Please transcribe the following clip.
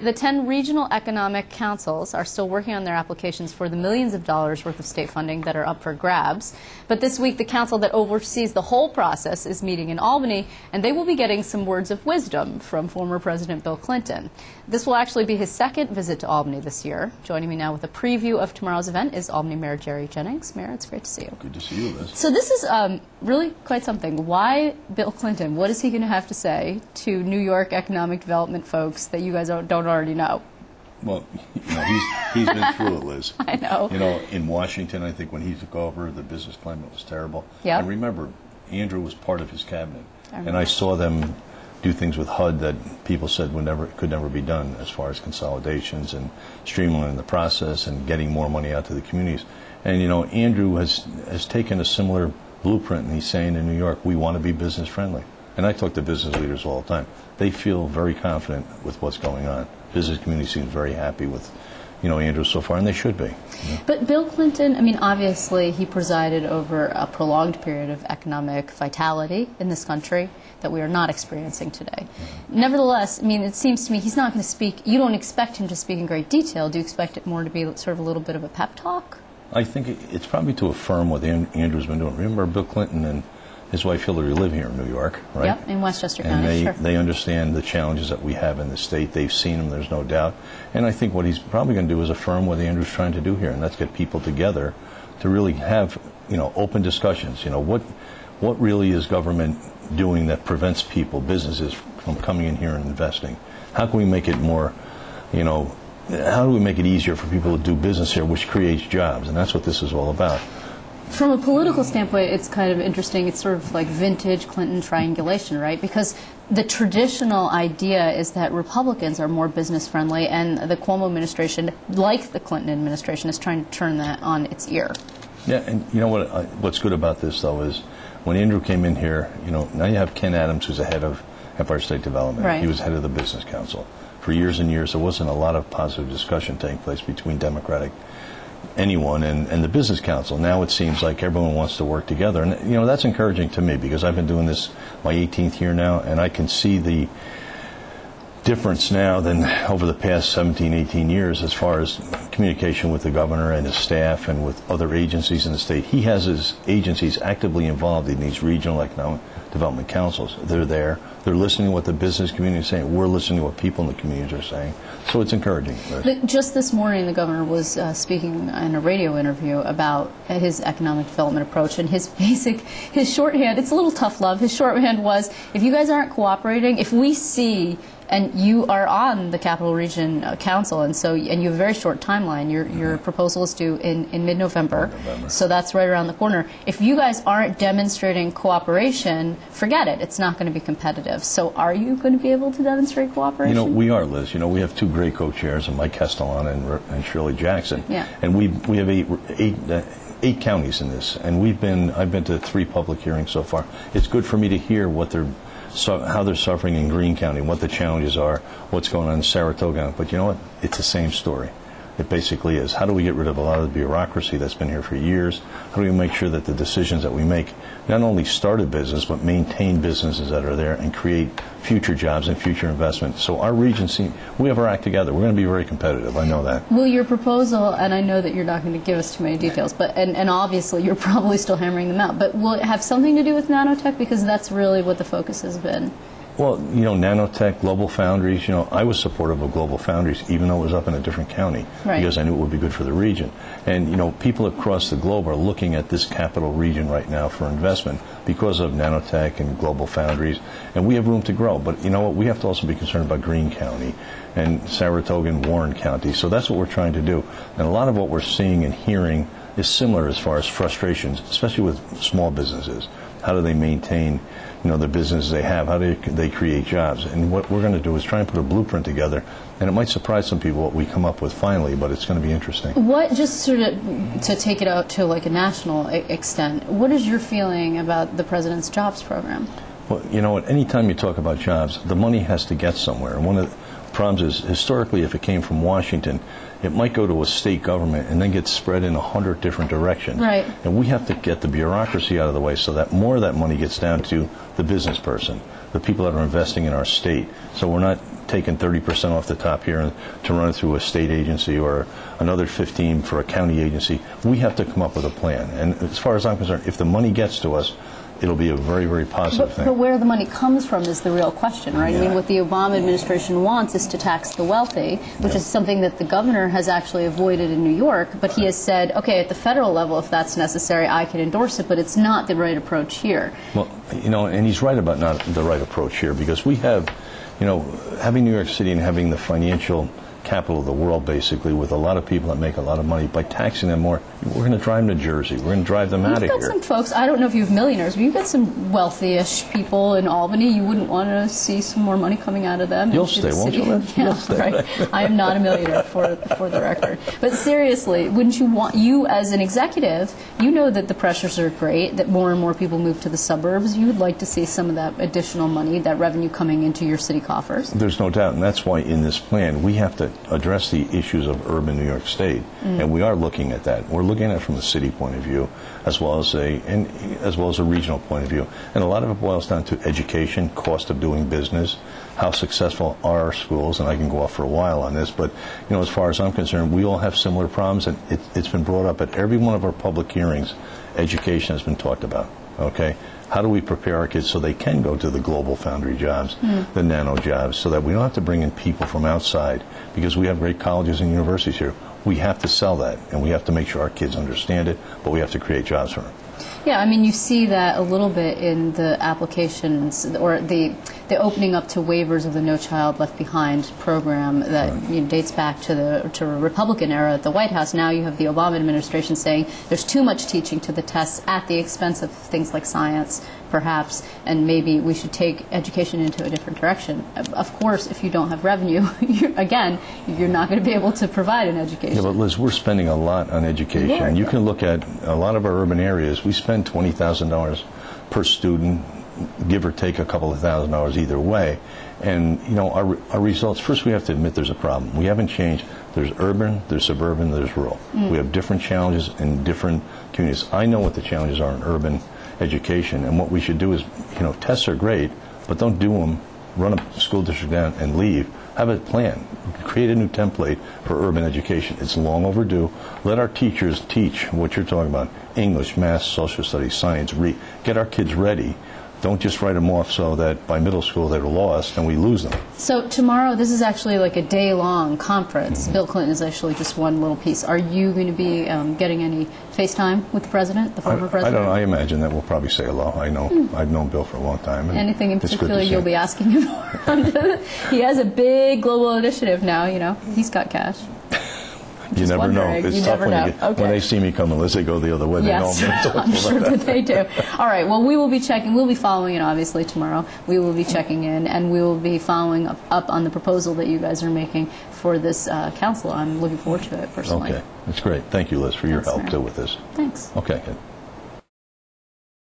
The 10 regional economic councils are still working on their applications for the millions of dollars worth of state funding that are up for grabs. But this week, the council that oversees the whole process is meeting in Albany, and they will be getting some words of wisdom from former President Bill Clinton. This will actually be his second visit to Albany this year. Joining me now with a preview of tomorrow's event is Albany Mayor Jerry Jennings. Mayor, it's great to see you. Good to see you, Liz. So this is really quite something. Why Bill Clinton? What is he going to have to say to New York economic development folks that you guys don't already know? Well, he's been through it, Liz. I know. In Washington, I think when he took over, the business climate was terrible. Yeah. And remember, Andrew was part of his cabinet, and I saw them do things with HUD that people said could never be done, as far as consolidations and streamlining the process and getting more money out to the communities. And Andrew has taken a similar blueprint, and he's saying in New York, we want to be business friendly. And I talk to business leaders all the time. They feel very confident with what's going on. Business community seems very happy with, Andrew so far, and they should be. But Bill Clinton, obviously he presided over a prolonged period of economic vitality in this country that we are not experiencing today. Nevertheless, it seems to me he's not going to speak, you don't expect him to speak in great detail. Do you expect it more to be sort of a little bit of a pep talk? I think it's probably to affirm what Andrew's been doing. Remember, Bill Clinton and his wife Hillary live here in New York, right? Yep, in Westchester County, and they understand the challenges that we have in the state. They've seen them, there's no doubt. And I think what he's probably going to do is affirm what Andrew's trying to do here, and that's get people together to really have, open discussions. What really is government doing that prevents people, businesses, from coming in here and investing? How can we make it more, how do we make it easier for people to do business here, which creates jobs? And that's what this is all about. From a political standpoint, it's kind of interesting. It's sort of like vintage Clinton triangulation, right? Because the traditional idea is that Republicans are more business friendly, and the Cuomo administration, like the Clinton administration, is trying to turn that on its ear. Yeah, and what's good about this, though, is when Andrew came in here, now you have Ken Adams, who's the head of Empire State Development. Right. He was head of the Business Council. For years and years, there wasn't a lot of positive discussion taking place between Democratic anyone and the Business Council. Now it seems like everyone wants to work together, and that's encouraging to me, because I've been doing this my 18th year now, and I can see the difference now than over the past 17, 18 years as far as communication with the governor and his staff and with other agencies in the state. He has his agencies actively involved in these regional economic development councils. They're there. They're listening to what the business community is saying. We're listening to what people in the communities are saying. So it's encouraging. Just this morning, the governor was speaking in a radio interview about his economic development approach, and his shorthand, it's a little tough love, his shorthand was, if you guys aren't cooperating, if we see, and you are on the Capital Region Council, and you have a very short timeline. Your proposal is due in mid-November, so that's right around the corner. If you guys aren't demonstrating cooperation, forget it. It's not going to be competitive. So are you going to be able to demonstrate cooperation? We are, Liz. We have two great co-chairs, Mike Castellan and Shirley Jackson. Yeah. And we have eight counties in this, and I've been to 3 public hearings so far. It's good for me to hear how they're suffering in Greene County, what the challenges are, what's going on in Saratoga. But you know what? It's the same story. It basically is. How do we get rid of a lot of the bureaucracy that's been here for years? How do we make sure that the decisions that we make not only start a business, but maintain businesses that are there and create future jobs and future investment? So our Regency, we have our act together. We're going to be very competitive. I know that. Well, your proposal, and I know that you're not going to give us too many details, but and obviously you're probably still hammering them out, but will it have something to do with nanotech? Because that's really what the focus has been. Well, nanotech, global foundries, I was supportive of global foundries, even though it was up in a different county, right, because I knew it would be good for the region. And, people across the globe are looking at this capital region right now for investment because of nanotech and global foundries, and we have room to grow. But you know what? We have to also be concerned about Greene County and Saratoga and Warren County. So that's what we're trying to do. And a lot of what we're seeing and hearing is similar as far as frustrations, especially with small businesses. How do they maintain the businesses they have? How do they create jobs? And what we're going to do is try and put a blueprint together, and it might surprise some people what we come up with finally, but it's going to be interesting. What, just sort of to take it out to like a national extent, what is your feeling about the President's jobs program? Well, you know what, anytime you talk about jobs, the money has to get somewhere. And one problem is, historically, if it came from Washington, it might go to a state government and then get spread in 100 different directions. Right. And we have to get the bureaucracy out of the way so that more of that money gets down to the business person, the people that are investing in our state. So we're not taking 30% off the top here to run it through a state agency or another 15 for a county agency. We have to come up with a plan. And as far as I'm concerned, if the money gets to us, it'll be a very, very positive thing. But where the money comes from is the real question, right? Yeah. I mean, what the Obama administration wants is to tax the wealthy, which is something that the governor has actually avoided in New York. But he has said, okay, at the federal level, if that's necessary, I can endorse it, but it's not the right approach here. Well, and he's right about not the right approach here, because we have, having New York City and having the financial capital of the world, basically, with a lot of people that make a lot of money, by taxing them more, we're going to drive them to Jersey. We're going to drive them out of here. You've got some folks, I don't know if you have millionaires, but you've got some wealthy-ish people in Albany. You wouldn't want to see some more money coming out of them. You'll stay, won't you, Liz? Yeah, You'll stay. Right. I am not a millionaire, for the record. But seriously, wouldn't you want, you as an executive, you know that the pressures are great, that more and more people move to the suburbs. You would like to see some of that additional money, that revenue coming into your city coffers. There's no doubt, and that's why in this plan we have to address the issues of urban New York State, and we are looking at that. We're looking at it from a city point of view, as well as a regional point of view, and a lot of it boils down to education, cost of doing business, how successful are our schools, and I can go off for a while on this, but as far as I'm concerned, we all have similar problems, and it's been brought up at every one of our public hearings. Education has been talked about. Okay. How do we prepare our kids so they can go to the global foundry jobs, the nano jobs, so that we don't have to bring in people from outside, because we have great colleges and universities here. We have to sell that, and we have to make sure our kids understand it, but we have to create jobs for them. Yeah, I mean, you see that a little bit in the applications, or the opening up to waivers of the No Child Left Behind program that dates back to the Republican era at the White House. Now you have the Obama administration saying there's too much teaching to the tests at the expense of things like science, perhaps, and maybe we should take education into a different direction. Of course, if you don't have revenue, you're not going to be able to provide an education. Yeah, but Liz, we're spending a lot on education. Yeah. You can look at a lot of our urban areas. We spend $20,000 per student, give or take a couple of $1,000s either way. And, our results, first we have to admit there's a problem. We haven't changed. There's urban, there's suburban, there's rural. We have different challenges in different communities. I know what the challenges are in urban education, and what we should do is, tests are great, but don't do them, run a school district down and leave. Have a plan. Create a new template for urban education. It's long overdue. Let our teachers teach what you're talking about: English, math, social studies, science. Get our kids ready. Don't just write them off so that by middle school they're lost and we lose them. So tomorrow, this is actually like a day-long conference. Bill Clinton is actually just one little piece. Are you going to be getting any FaceTime with the president, the former president? I don't know. I imagine that we'll probably say hello. I know. I've known Bill for a long time. And anything in particular you'll be asking him for? He has a big global initiative now. He's got cash. You never know. It's tough when they see me coming. Let's say go the other way. Yes, they know I'm sure that they do. All right. Well, we will be checking. We'll be following it, obviously, tomorrow. We will be checking in, and we will be following up on the proposal that you guys are making for this council. I'm looking forward to it, personally. Okay. That's great. Thank you, Liz, for your help, too, with this. Thanks. Okay, good.